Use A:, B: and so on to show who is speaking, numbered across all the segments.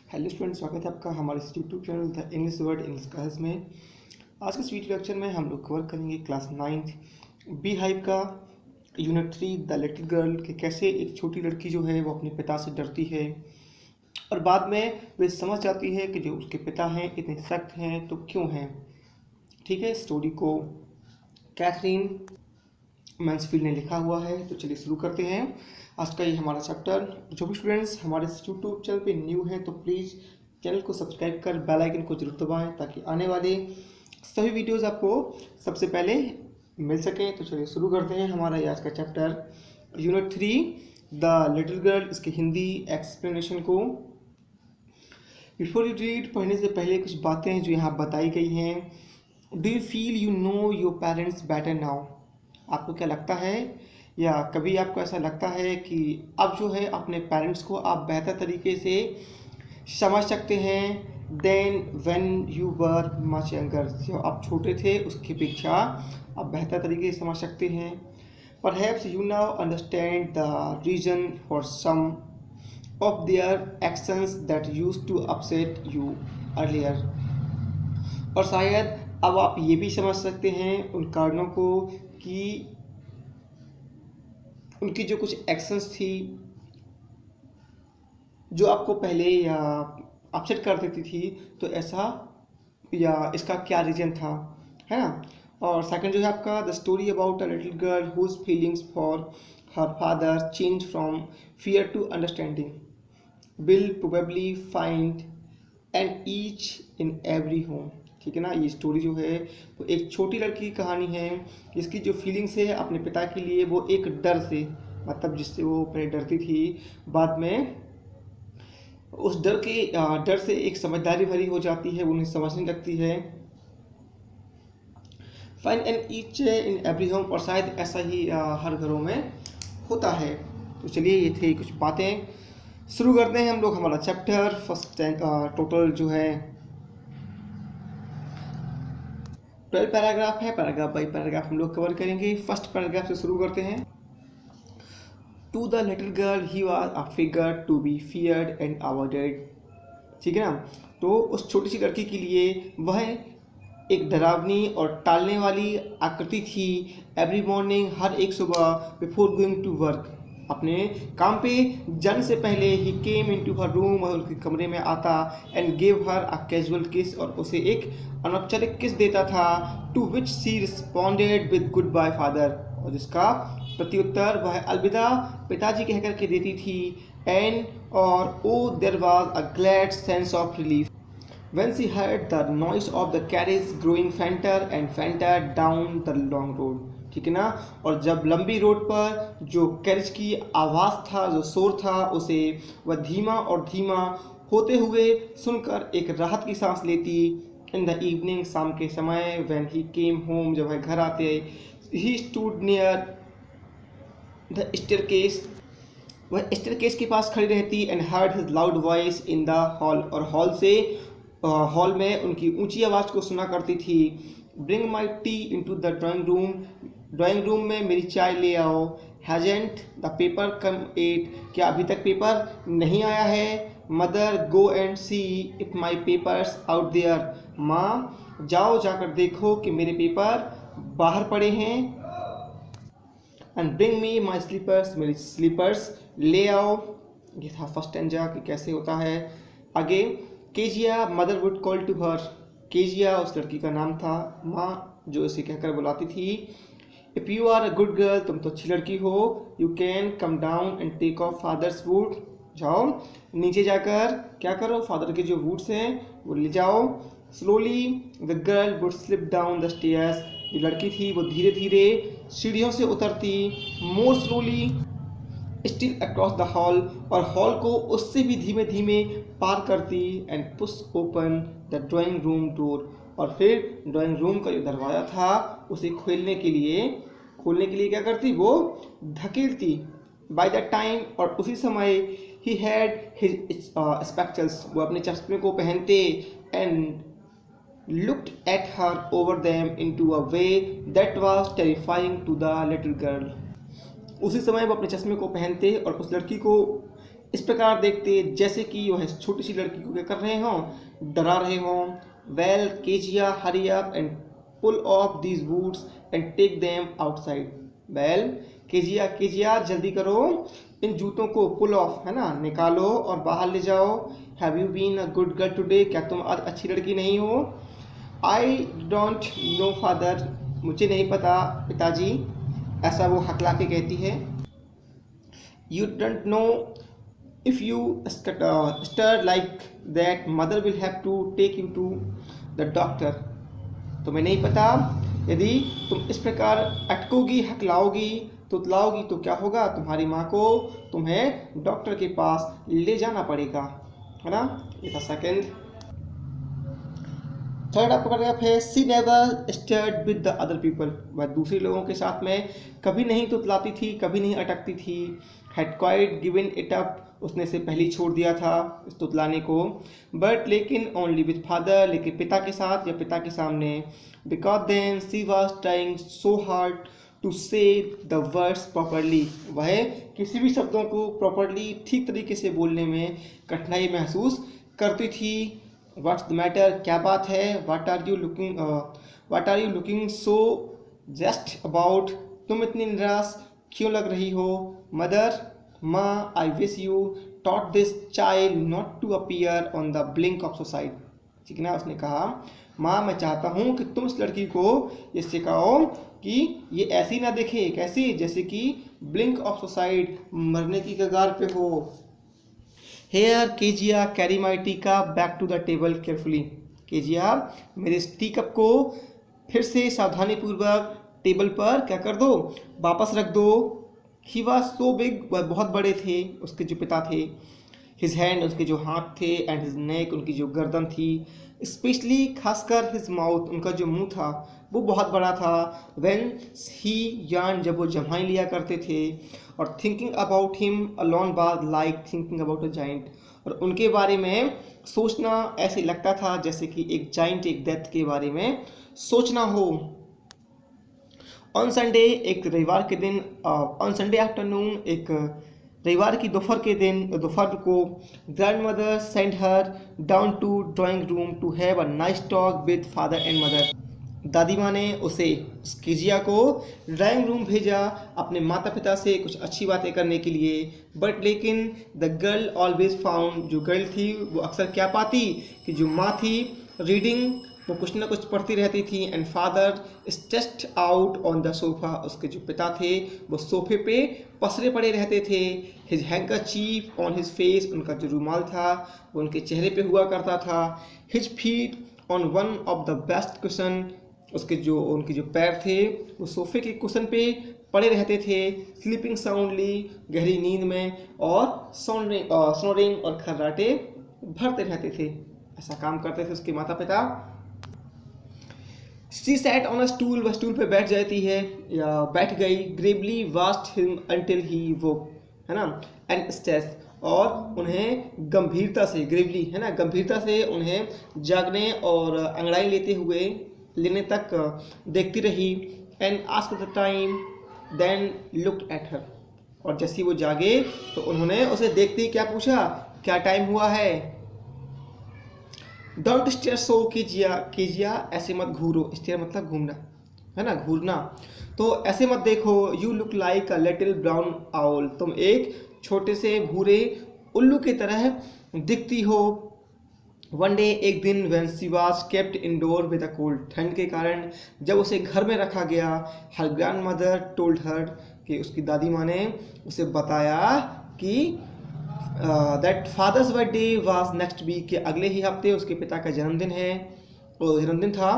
A: Hello student, स्वागत है आपका हमारे इस YouTube channel the English word English class में। आज के इस वीडियो लेक्चर में हम लोग कवर करेंगे क्लास 9 बी हाइव का यूनिट 3 द लिटिल गर्ल कि कैसे एक छोटी लड़की जो है वो अपने पिता से डरती है और बाद में वे समझ जाती है कि जो उसके पिता हैं इतने सख्त हैं तो क्यों हैं। ठीक है, स्टोरी को कैथरीन मैंसफील्ड ने लिखा हुआ है। तो चलिए शुरू करते हैं आज का ये हमारा चैप्टर। जो भी स्टूडेंट्स हमारे यूट्यूब चैनल पे न्यू हैं तो प्लीज़ चैनल को सब्सक्राइब कर बेल आइकन को जरूर दबाएं ताकि आने वाले सभी वीडियोस आपको सबसे पहले मिल सकें। तो चलिए शुरू करते हैं हमारा आज का chapter unit 3 the little girl, इसके हिंदी एक्सप्लेनेशन को। बिफोर यू रीड, पढ़ने से पहले कुछ बातें जो यहाँ बताई गई हैं। Do you feel you know your parents better now? आपको क्या लगता है या कभी आपको ऐसा लगता है कि अब जो है अपने पेरेंट्स को आप बेहतर तरीके से समझ सकते हैं then when you were much younger? जो आप छोटे थे उसकी अपेक्षा आप बेहतर तरीके से समझ सकते हैं। Perhaps you now understand the reason for some of their actions that used to upset you earlier. और शायद अब आप ये भी समझ सकते हैं उन कारणों को कि उनकी जो कुछ एक्शंस थी जो आपको पहले या अपसेट कर देती थी, तो ऐसा या इसका क्या रीजन था, है ना। और सेकंड जो है आपका the story about a little girl whose feelings for her father change from fear to understanding will probably find an echo in every home. ठीक है ना, ये स्टोरी जो है वो एक छोटी लड़की की कहानी है जिसकी जो फीलिंग्स है अपने पिता के लिए वो एक डर से, मतलब जिससे वो पहले डरती थी, बाद में उस डर से एक समझदारी भरी हो जाती है, वो उन्हें समझने लगती है। Find an echo in every home, और शायद ऐसा ही हर घरों में होता है। तो चलिए ये थे कुछ बातें। शुरू करते हैं हम लोग हमारा चैप्टर। फर्स्ट टोटल जो है 12 पैराग्राफ है, पैराग्राफ बाई पैराग्राफ हम लोग कवर करेंगे। फर्स्ट पैराग्राफ से शुरू करते हैं। To the little girl he was a figure to be feared and avoided. ठीक है ना, तो उस छोटी सी लड़की के लिए वह एक डरावनी और टालने वाली आकृति थी। एवरी मॉर्निंग, हर एक सुबह, बिफोर गोइंग टू वर्क, अपने काम पे जाने से पहले ही केम इनटू हर रूम, और उसके कमरे में आता and gave her a casual kiss, और उसे एक अनौपचारिक किस देता था। To which she responded with goodbye father, और जिसका प्रत्युत्तर वह अलविदा पिताजी कहकर के देती थी। एंड और oh there was a glad sense of relief when she heard the noise of the carriage growing fainter and fainter down the long road। ठीक है ना, और जब लंबी रोड पर जो कैरिज की आवाज़ था, जो शोर था, उसे वह धीमा और धीमा होते हुए सुनकर एक राहत की सांस लेती। इन द इवनिंग, शाम के समय, when he came home, जब वह घर आते, he stood near the staircase, वह स्टेयरकेस के पास खड़ी रहती and heard his loud voice in the hall, और हॉल में उनकी ऊंची आवाज़ को सुना करती थी। Bring my tea into the drawing room में मेरी चाय ले आओ। Hasn't the paper come yet, क्या अभी तक पेपर नहीं आया है? Mother go and see if my paper's out there, माँ जाओ जाकर देखो कि मेरे पेपर बाहर पड़े हैं। And bring me my slippers, मेरी स्लीपर्स ले आओ। ये था फर्स्ट स्टैंजा कि कैसे होता है। आगे, Kezia mother would call to her, Kezia उस लड़की का नाम था, माँ जो इसे कहकर बुलाती थी। If you are a good girl, तुम तो अच्छी लड़की हो, you can come down and take off father's wood, जाओ नीचे जाकर क्या करो, फादर के जो वुड्स हैं वो ले जाओ। Slowly the girl would slip down the stairs, जो लड़की थी वो धीरे धीरे सीढ़ियों से उतरती। मोर slowly still across the hall, और हॉल को उससे भी धीमे धीमे पार करती। And push open the drawing room door, और फिर ड्राइंग रूम का जो दरवाज़ा था उसे खोलने के लिए क्या करती, वो धकेलती। बाय द टाइम, और उसी समय, ही हैड हिज स्पेक्टल्स, वो अपने चश्मे को पहनते। And looked at her over them into a way that was terrifying to the little girl। उसी समय वो अपने चश्मे को पहनते और उस लड़की को इस प्रकार देखते जैसे कि वह छोटी सी लड़की को क्या कर रहे हों, डरा रहे हों। Well Kezia hurry up and pull off these boots and take them outside. Well Kezia Kezia जल्दी करो, इन जूतों को पुल ऑफ है ना, निकालो और बाहर ले जाओ। Have you been a good girl today, क्या तुम आज अच्छी लड़की नहीं हो? आई डोंट नो फादर, मुझे नहीं पता पिताजी, ऐसा वो हकला के कहती है। You don't know if you stutter like that mother will have to take you to the doctor. तुम्हें नहीं पता, यदि तुम इस प्रकार अटकोगी, हकलाओगी, तुतलाओगी तो क्या होगा, तुम्हारी माँ को तुम्हें डॉक्टर के पास ले जाना पड़ेगा, है ना। ये था सेकेंड। थर्ड आपका पैराग्राफ है she never stirred with the other people. वह दूसरे लोगों के साथ में कभी नहीं तुतलाती थी, कभी नहीं अटकती थी। Had quite given it up, उसने से पहले ही छोड़ दिया था इस तुतलाने को। बट लेकिन ओनली विद फादर, लेकिन पिता के साथ या पिता के सामने। Because then she was trying so hard to say the words properly, वह किसी भी शब्दों को प्रॉपरली ठीक तरीके से बोलने में कठिनाई महसूस करती थी। व्हाट्स द मैटर, क्या बात है? What are you looking so just about, तुम इतनी निराश क्यों लग रही हो? मदर, माँ, I wish you taught this child not to appear on the blink of society. ठीक है ना, उसने कहा माँ मैं चाहता हूँ कि तुम इस लड़की को ये सिखाओ कि ये ऐसी ना देखे, कैसी, जैसे कि ब्लिंक ऑफ सोसाइटी, मरने की कगार पे हो। Here Kezia carry my tea cup back to the table carefully. Kezia मेरे टी कप को फिर से सावधानी पूर्वक टेबल पर क्या कर दो, वापस रख दो। ही वॉज सो बिग, वह बहुत बड़े थे, उसके जो पिता थे। हिज हैंड, उसके जो हाथ थे, एंड हिज नेक, उनकी जो गर्दन थी। स्पेशली खासकर हिज माउथ, उनका जो मुंह था वो बहुत बड़ा था। व्हेन ही यार्न, जब वो जम्हाई लिया करते थे। और thinking about him alone was like thinking about a giant, और उनके बारे में सोचना ऐसे लगता था जैसे कि एक जाइंट, एक दैत्य के बारे में सोचना हो। ऑन संडे, एक रविवार के दिन, ऑन संडे आफ्टरनून, एक रविवार की दोपहर को grandmother send her down to drawing room to have a nice talk with father and mother. दादी माँ ने उसे, केजिया को ड्राइंग रूम भेजा अपने माता पिता से कुछ अच्छी बातें करने के लिए। बट लेकिन द गर्ल ऑलवेज फाउंड, जो गर्ल थी वो अक्सर क्या पाती कि जो माँ थी रीडिंग, वो कुछ ना कुछ पढ़ती रहती थी। And father stressed out on the sofa, उसके जो पिता थे वो सोफे पे पसरे पड़े रहते थे। His handkerchief on his face, उनका जो रुमाल था वो उनके चेहरे पे हुआ करता था। His feet on one of the best cushion, उनके जो पैर थे वो सोफे के कुशन पे पड़े रहते थे। स्लीपिंग साउंडली, गहरी नींद में, और स्नोरिंग और खर्राटे भरते रहते थे। ऐसा काम करते थे उसके माता पिता। She sat on a stool, वह स्टूल पे बैठ जाती है या बैठ गई। Gravely watched him until he woke, है ना, एंड स्ट्रेस, और उन्हें गंभीरता से, ग्रेवली है ना, गंभीरता से उन्हें जागने और अंगड़ाई लेने तक देखती रही। And asked the time, then looked at her, और जैसे वो जागे तो उन्होंने उसे देखते ही क्या पूछा, क्या टाइम हुआ है? डोंट स्टेयर सो कीजिया, ऐसे मत घूरो। स्टेयर मतलब घूमना, है ना, घूरना। तो ऐसे मत देखो। You look like a little brown owl, तुम एक छोटे से भूरे उल्लू की तरह दिखती हो। वन डे, एक दिन, when she was kept indoor with a cold, ठंड के कारण जब उसे घर में रखा गया। Her grandmother told her, कि उसकी दादी माँ ने उसे बताया कि that father's birthday was next week, के अगले ही हफ्ते उसके पिता का जन्मदिन था।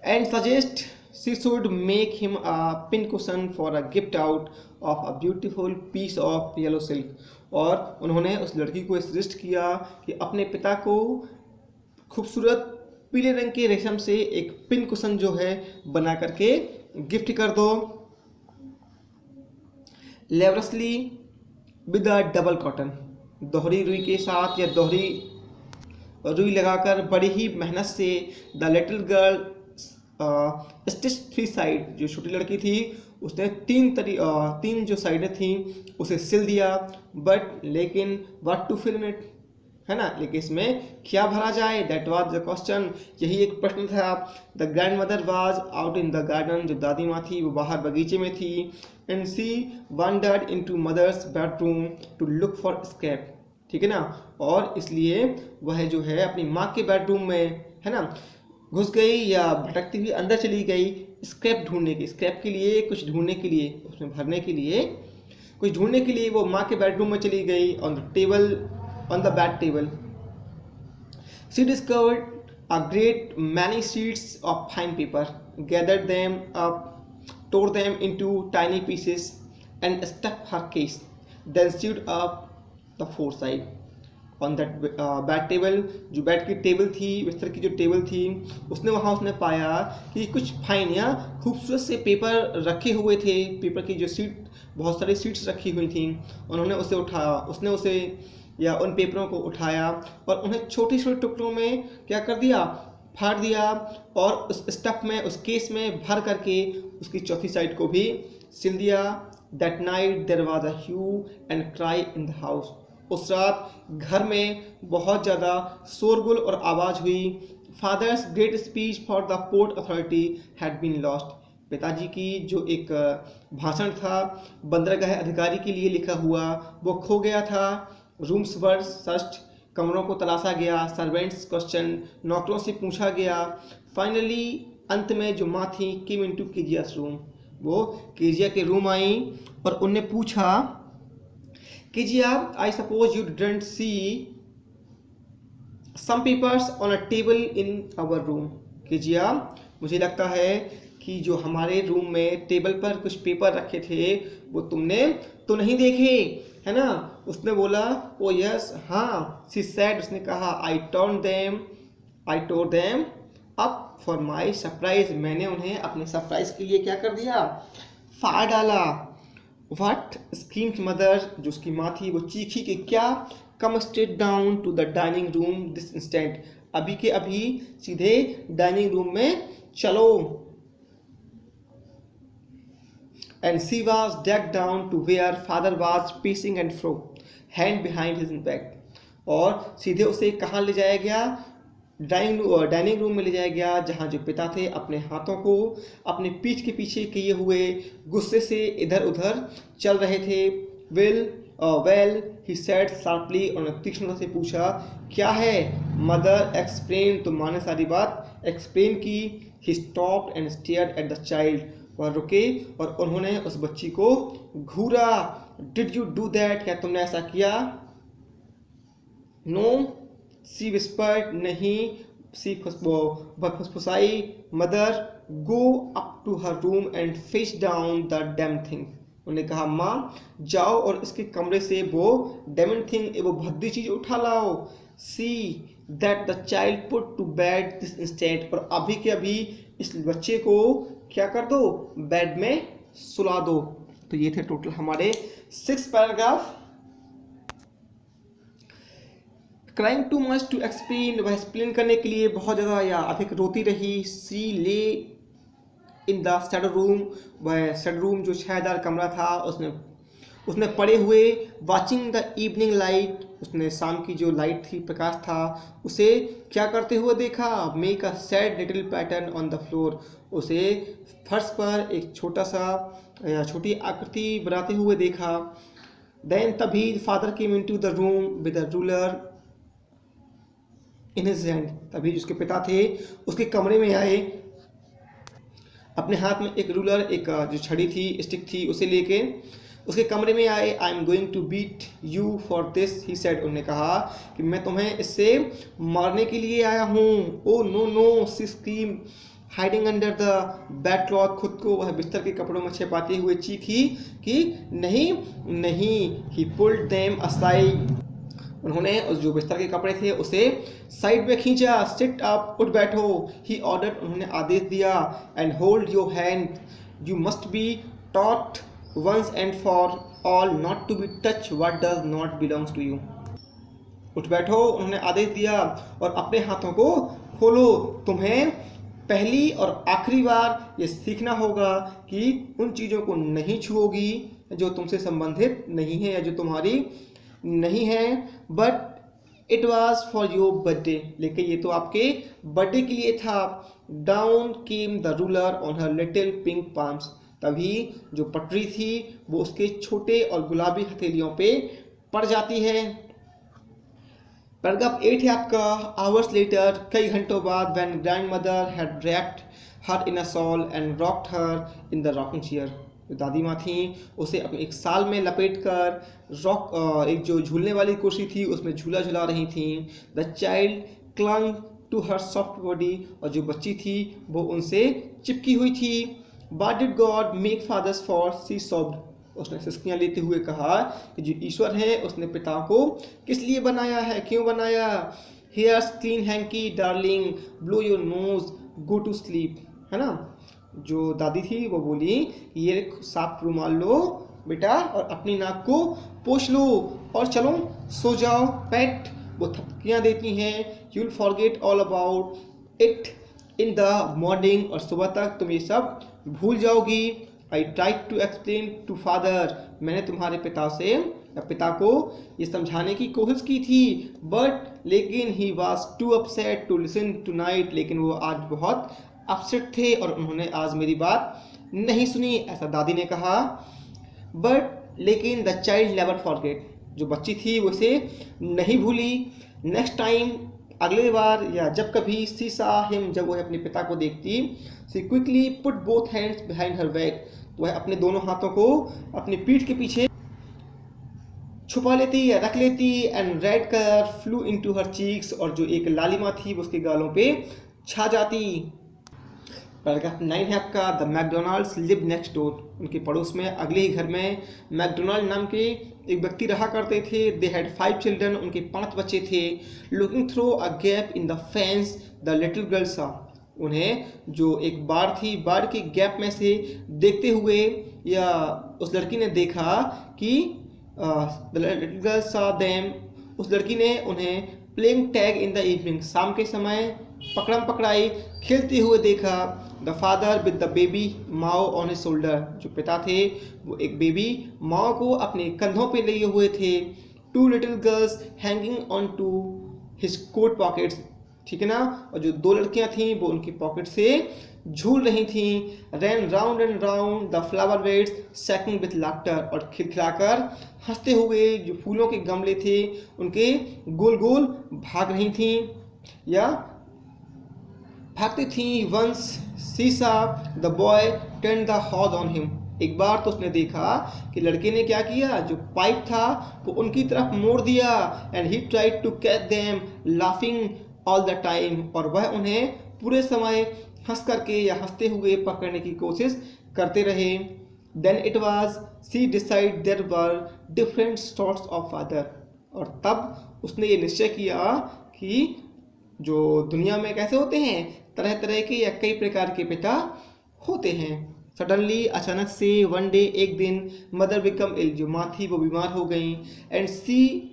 A: And suggest she should make him a pin cushion for a gift out of a beautiful piece of yellow silk, और उन्होंने उस लड़की को सजेस्ट किया कि अपने पिता को खूबसूरत पीले रंग के रेशम से एक पिन कुशन जो है बना करके गिफ्ट कर दो। लेवरसली विद अ डबल कॉटन, दोहरी रुई के साथ या दोहरी रुई लगाकर बड़ी ही मेहनत से the little girl stitch three side, जो छोटी लड़की थी उसने तीन जो साइडें थी उसे सिल दिया, बट लेकिन व्हाट टू फिल इट, है ना, लेकिन इसमें क्या भरा जाए, दैट वाज द क्वेश्चन, यही एक प्रश्न था। The grandmother was out in the garden, जो दादी माँ थी वो बाहर बगीचे में थी, and she wondered into mother's bedroom to look for scrap, ठीक है ना, और इसलिए वह जो है अपनी माँ के बेडरूम में, है ना, घुस गई या भटकती हुई अंदर चली गई स्क्रैप ढूंढने की, स्क्रैप के लिए कुछ ढूंढने के लिए, उसमें भरने के लिए कुछ ढूंढने के लिए वो माँ के बेडरूम में चली गई। On the bed table she discovered a great many sheets of fine paper, gathered them up, tore them into tiny pieces, and stuck her case. Then stood up the four side. On that bed table, जो bed की table थी, बिस्तर की जो table थी, उसने पाया कि कुछ फाइन या खूबसूरत से पेपर रखे हुए थे, पेपर की जो सीट, बहुत सारी सीट्स रखी हुई थी। उन्होंने उसे उठाया, उसने उसे या उन पेपरों को उठाया और उन्हें छोटे छोटे टुकड़ों में क्या कर दिया, फाड़ दिया, और उस स्टफ में, उस केस में भर करके उसकी चौथी साइड को भी सिल दिया। That night there was a hue and cry in the house, उस रात घर में बहुत ज़्यादा शोरगुल और आवाज़ हुई। Father's great speech for the port authority had been lost, पिताजी की जो एक भाषण था बंदरगाह अधिकारी के लिए लिखा हुआ, वो खो गया था। रूम्स वर सर्च्ड, कमरों को तलाशा गया। सर्वेंट्स क्वेश्चन, नौकरों से पूछा गया। फाइनली अंत में जो माँ थी केम इनटू केजियास रूम, वो केजिया के रूम आई और उनने पूछा, Kezia I suppose you didn't see some papers on a table in our room, Kezia मुझे लगता है कि जो हमारे रूम में टेबल पर कुछ पेपर रखे थे वो तुमने तो नहीं देखे, है ना। उसने बोला, ओ यस, हाँ, शी सेड, उसने कहा, I tore them up for my surprise, मैंने उन्हें अपने सरप्राइज के लिए क्या कर दिया, फाड़ डाला। व्हाट स्क्रीम्ड मदर, जो उसकी माँ थी वो चीखी कि क्या, come straight down to the dining room this instant, अभी के अभी सीधे डाइनिंग रूम में चलो। And she was dragged down to where father was pacing and fro, hand behind his back, और सीधे उसे कहाँ ले जाया गया, डाइनिंग रूम में ले जाया गया, जहाँ जो पिता थे अपने हाथों को अपने पीठ के पीछे किए हुए गुस्से से इधर उधर चल रहे थे। वेल ही सेड शार्पली, और तीक्ष्णता से पूछा, क्या है मदर, एक्सप्लेन, तो माँ ने सारी बात एक्सप्लेन की। He stopped and stared at the child, वह रुके और उन्होंने उस बच्ची को घूरा। डिड यू डू दैट, क्या तुमने ऐसा किया। नो, सी विस्पर्ड, नहीं, सी फुसफुसाई। Mother, go up to her room and fetch down the damn thing, उन्होंने कहा, माँ जाओ और इसके कमरे से वो डैमन थिंग, वो भद्दी चीज उठा लाओ। See that the child put to bed this instant, और अभी के अभी इस बच्चे को क्या कर दो, बेड में सुला दो। तो ये थे टोटल हमारे 6 paragraph. Crying too much to explain, वह एक्सप्लेन करने के लिए बहुत ज़्यादा या अधिक रोती रही। सी ले इन द शेडो रूम, वह शेडो रूम जो छायादार कमरा था उसने पड़े हुए। वाचिंग द इवनिंग लाइट, उसने शाम की जो लाइट थी, प्रकाश था, उसे क्या करते हुए देखा। Make a sad little pattern on the floor, उसे फर्श पर एक छोटी आकृति बनाते हुए देखा। देन तभी father came into the room with a ruler in his hand, तभी जिसके पिता थे उसके कमरे में आए, अपने हाथ में एक रूलर, एक जो छड़ी थी, स्टिक थी, उसे लेके उसके कमरे में आए। I am going to beat you for this, he said, उन्होंने कहा कि मैं तुम्हें इससे मारने के लिए आया हूँ। Oh no no, she scream hiding under the bed cloth, खुद को वह बिस्तर के कपड़ों में छिपाते हुए चीखी कि नहीं नहीं। ही पुल्ड देम असाइड, उन्होंने उस जो बिस्तर के कपड़े थे उसे साइड में खींचा। सिट अप, उठ बैठो। ही ऑर्डर्ड, उन्होंने आदेश दिया। And hold your hand, you must be taught once and for all not to be touch what does not belongs to you, उठ बैठो, उन्होंने आदेश दिया, और अपने हाथों को खोलो, तुम्हें पहली और आखिरी बार ये सीखना होगा कि उन चीज़ों को नहीं छुओगी जो तुमसे संबंधित नहीं है या जो तुम्हारी नहीं है। But it was for your birthday, लेकिन ये तो आपके बर्थडे के लिए था। Down came the ruler on her little pink palms, तभी जो पटरी थी वो उसके छोटे और गुलाबी हथेलियों पे पड़ जाती है। पैराग्राफ 8 है आपका। आवर्स लेटर, कई घंटों बाद, when grand mother had wrapped her in a shawl and rocked her in the rocking chair, जो दादी माँ थी उसे अपने एक साल में लपेट कर एक जो झूलने वाली कुर्सी थी उसमें झूला झुला रही थी। The child clung to her soft body, और जो बच्ची थी वो उनसे चिपकी हुई थी। What did God make fathers for, she sobbed, उसने सिसकियाँ लेते हुए कहा कि जो ईश्वर है उसने पिता को किस लिए बनाया है, क्यों बनाया। Here's clean hanky darling, blow your nose, go to sleep, है ना। जो दादी थी वो बोली ये साफ रुमाल लो बेटा और अपनी नाक को पोंछ लो और चलो सो जाओ। पेट, वो थपकियाँ देती हैं। You will forget all about it in the morning, और सुबह तक तुम ये सब भूल जाओगी। I tried to explain to father, मैंने तुम्हारे पिता को ये समझाने की कोशिश की थी। बट लेकिन he was too upset to listen tonight, लेकिन वो आज बहुत अपसेट थे और उन्होंने आज मेरी बात नहीं सुनी, ऐसा दादी ने कहा। बट लेकिन द चाइल्ड नेवर फॉरगेट, जो बच्ची थी वो इसे नहीं भूली। नेक्स्ट टाइम, अगले बार या जब कभी सी सा हिम, जब वह अपने पिता को देखती, she quickly put both hands behind her back, वह अपने दोनों हाथों को अपनी पीठ के पीछे छुपा लेती या रख लेती। And red colour flu into her cheeks, और जो एक लालिमा थी वो उसके गालों पे छा जाती। पैराग्राफ 9 है आपका। The McDonald's live next door, उनके पड़ोस में अगले ही घर में मैकडोनाल्ड नाम के एक व्यक्ति रहा करते थे। दे हैड 5 चिल्ड्रन, उनके 5 बच्चे थे। Looking through a gap in the fence the little girl सा, उन्हें जो एक बाड़ थी, बाड़ के गैप में से देखते हुए या उस लड़की ने देखा कि द लिटिल गर्ल सा देम, उस लड़की ने उन्हें playing tag in the evening, शाम के समय पकड़म पकड़ाई खेलते हुए देखा। The father with the baby Mao on his shoulder, जो पिता थे वो एक बेबी माओ को अपने कंधों पे लिए हुए थे। 2 little girls hanging on to his coat pockets, ठीक है ना, और जो 2 लड़कियां थीं वो उनकी पॉकेट से झूल रही थीं। Ran round and round the flower beds shaking with laughter, और खिलखिलाकर हंसते हुए जो फूलों के गमले थे उनके गोल गोल भाग रही थीं या भागती थीं। Once she saw the boy turn the hose on him, एक बार तो उसने देखा कि लड़के ने क्या किया, जो पाइप था वो उनकी तरफ मोड़ दिया। And he tried to catch them laughing all the time, और वह उन्हें पूरे समय हंस करके या हंसते हुए पकड़ने की कोशिश करते रहे। Then it was she decide there were different sorts of father, और तब उसने ये निश्चय किया कि जो दुनिया में कैसे होते हैं, तरह तरह के या कई प्रकार के पिता होते हैं। सडनली, अचानक से, वन डे, एक दिन, मदर बिकम इल, जो माँ थी वो बीमार हो गई। And she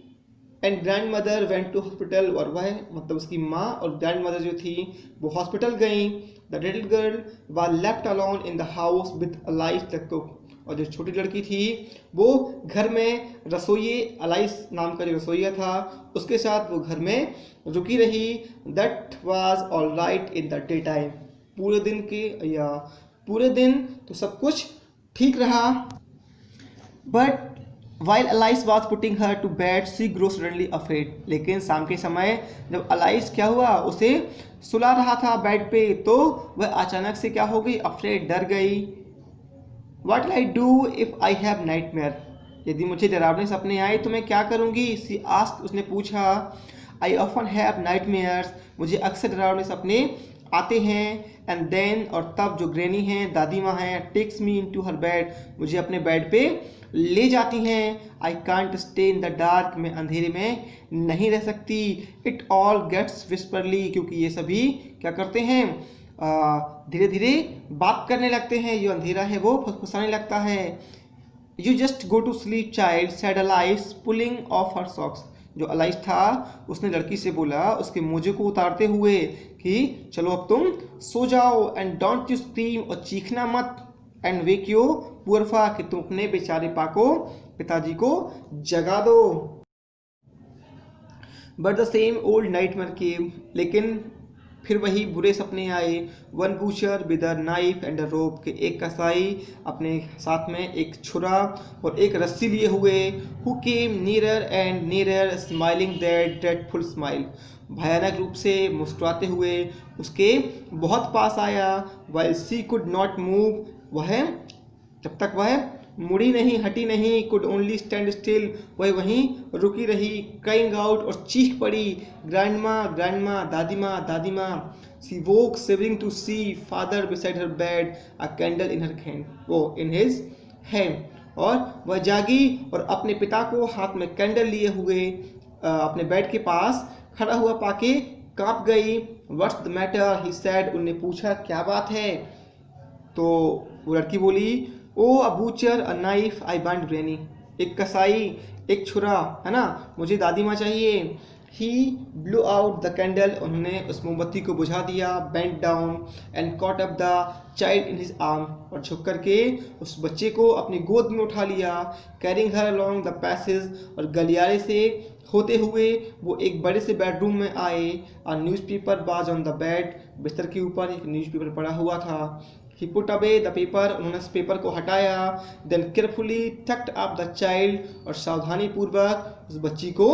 A: and grandmother went to hospital, और वह मतलब उसकी माँ और ग्रैंड मदर जो थी वो हॉस्पिटल गई। The little girl was left alone in the house with Alice the cook, और जो छोटी लड़की थी वो घर में रसोई, अलाइस नाम का जो रसोईया था उसके साथ वो घर में रुकी रही। That was all right in the day time, पूरे दिन तो सब कुछ ठीक रहा। But While Alice was putting her to bed, she grew suddenly afraid. लेकिन शाम के समय जब अलाइस क्या हुआ, उसे सुला रहा था बेड पे, तो वह अचानक से क्या हो गई, अफ्रेड, डर गई। What will I do if I have nightmare? यदि मुझे डरावने सपने आए तो मैं क्या करूँगी? She asked, उसने पूछा। I often have nightmares, मुझे अक्सर डरावने सपने आते हैं। एंड देन, और तब जो ग्रैनी हैं, दादी माँ हैं, takes me into her bed, मुझे अपने बेड पे ले जाती हैं। I can't stay in the dark, मैं अंधेरे में नहीं रह सकती। इट ऑल गेट्स विस्परली, क्योंकि ये सभी क्या करते हैं, धीरे धीरे बात करने लगते हैं, जो अंधेरा है वो फुसफुसाने लगता है। You just go to sleep child, said Alice pulling off her socks, जो अलाइज था उसने लड़की से बोला उसके मोजे को उतारते हुए कि चलो अब तुम सो जाओ एंड डोंट यू स्क्रीम, और चीखना मत, एंड वेक योर पुअर फा, कि तुम अपने बेचारे पिताजी को जगा दो। But the same old nightmare came, लेकिन फिर वही बुरे सपने आए। One butcher with a knife and a rope, के एक कसाई अपने साथ में एक छुरा और एक रस्सी लिए हुए, who came nearer and nearer smiling that dreadful smile, भयानक रूप से मुस्कुराते हुए उसके बहुत पास आया। While she could not move, वह जब तक वह मुड़ी नहीं, हटी नहीं, कुड ओनली स्टैंड स्टिल, वह वहीं रुकी रही। क्राइंग आउट, और चीख पड़ी, ग्रैंडमा ग्रैंडमा, दादी माँ। She woke shivering to see father beside her bed, a candle in her hand, वो इन हिज हैंड, और वह जागी और अपने पिता को हाथ में कैंडल लिए हुए अपने बेड के पास खड़ा हुआ पाके कांप गई। What's the matter, he said, उन्होंने पूछा क्या बात है। तो वो लड़की बोली, oh a butcher a knife I want granny, एक कसाई एक छुरा, है ना, मुझे दादी माँ चाहिए। ही ब्लू आउट द कैंडल, उन्होंने उस मोमबत्ती को बुझा दिया। Bent down and caught up the child in his arm, और झुक करके उस बच्चे को अपनी गोद में उठा लिया। Carrying her along the passage, और गलियारे से होते हुए वो एक बड़े से बेडरूम में आए। A newspaper was on the bed, बिस्तर के ऊपर एक न्यूज़पेपर पड़ा हुआ था। He put away the paper, उन्होंने उस पेपर को हटाया। Then carefully tucked up the child, और सावधानी पूर्वक उस बच्ची को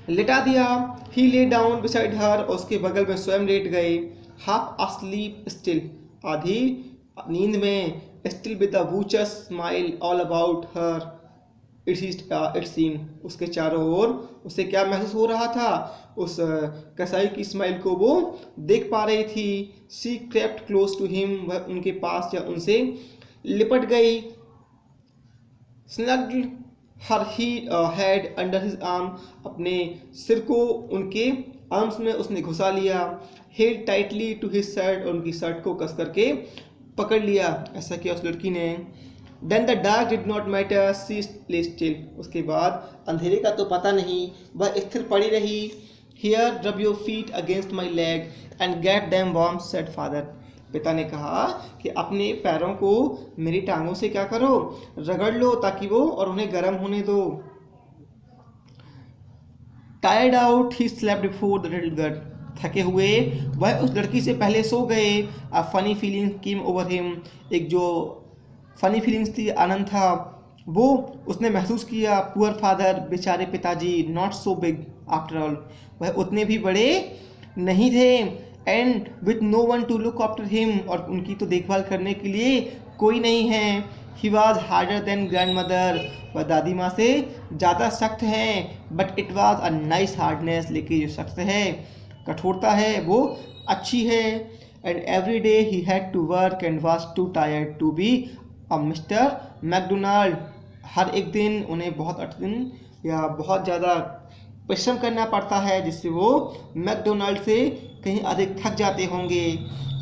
A: लेटा दिया। He lay down beside her, और उसके बगल में स्वयं लेट गए। Half asleep still, आधी नींद में, still with the butcher's smile all about her. It seemed, उसके चारों ओर उसे क्या महसूस हो रहा था, उस कसाई की स्माइल को वो देख पा रही थी। She crept close to him, वह उनके पास या उनसे लिपट गई। Snuggled her head under his arm, अपने सिर को उनके आर्म्स में उसने घुसा लिया। Held tightly to his shirt, और उनकी शर्ट को कस करके पकड़ लिया। ऐसा किया उस लड़की ने। Then the dark did not matter, she lay still, उसके बाद अंधेरे का तो पता नहीं, वह स्थिर पड़ी रही। Here rub your feet against my leg and get them warm, said father, पिता ने कहा कि अपने पैरों को मेरी टांगों से क्या करो, रगड़ लो ताकि वो और उन्हें गर्म होने दो। Tired out, he slept before the little girl, थके हुए वह उस लड़की से पहले सो गए। A funny feeling came over him, एक जो फनी फीलिंग्स थी, आनंद था, वो उसने महसूस किया। पुअर फादर, बेचारे पिताजी, not so big after all, वह उतने भी बड़े नहीं थे। And with no one to look after him, और उनकी तो देखभाल करने के लिए कोई नहीं है। He was harder than grandmother, वह दादी माँ से ज़्यादा सख्त हैं। But it was a nice hardness, लेकिन जो सख्त है, कठोरता है, वो अच्छी है। And every day he had to work and was too tired to be Mister McDonald, हर एक दिन उन्हें बहुत कठिन या बहुत ज़्यादा परिश्रम करना पड़ता है, जिससे वो मैकडोनाल्ड से कहीं अधिक थक जाते होंगे।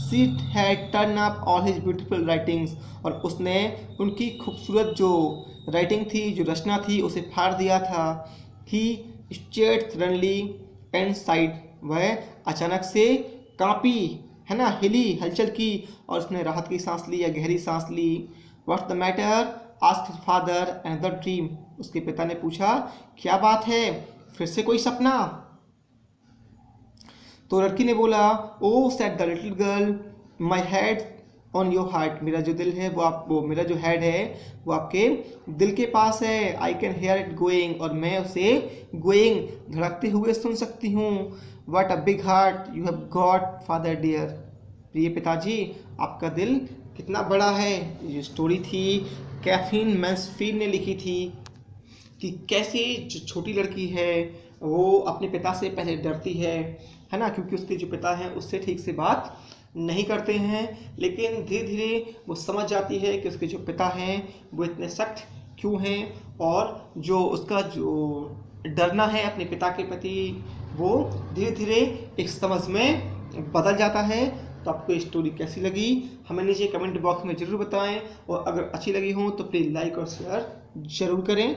A: She had turn up all his beautiful writings, और उसने उनकी खूबसूरत जो राइटिंग थी, जो रचना थी, उसे फाड़ दिया था। ही स्टेयर्ड सडनली एंड साइड, वह अचानक से कांपी, है ना, हिली, हलचल की, और उसने राहत की सांस ली या गहरी सांस ली। What's the matter? asked his father, another dream, उसके पिता ने पूछा क्या बात है, फिर से कोई सपना। तो लड़की ने बोला, oh said the little girl, my head on your heart, मेरा जो दिल है वो मेरा जो हेड है वो आपके दिल के पास है। I can hear it going, और मैं उसे going धड़कते हुए सुन सकती हूँ। What a big heart you have got, father dear, प्रिय पिताजी, आपका दिल कितना बड़ा है। ये स्टोरी थी कैथरीन मैन्सफील्ड ने लिखी थी कि कैसे जो छोटी लड़की है वो अपने पिता से पहले डरती है ना, क्योंकि उसके जो पिता हैं उससे ठीक से बात नहीं करते हैं, लेकिन धीरे धीरे वो समझ जाती है कि उसके जो पिता हैं वो इतने सख्त क्यों हैं, और जो उसका जो डरना है अपने पिता के प्रति वो धीरे धीरे एक समझ में बदल जाता है। तो आपको ये स्टोरी कैसी लगी हमें नीचे कमेंट बॉक्स में ज़रूर बताएं, और अगर अच्छी लगी हो तो प्लीज़ लाइक और शेयर ज़रूर करें।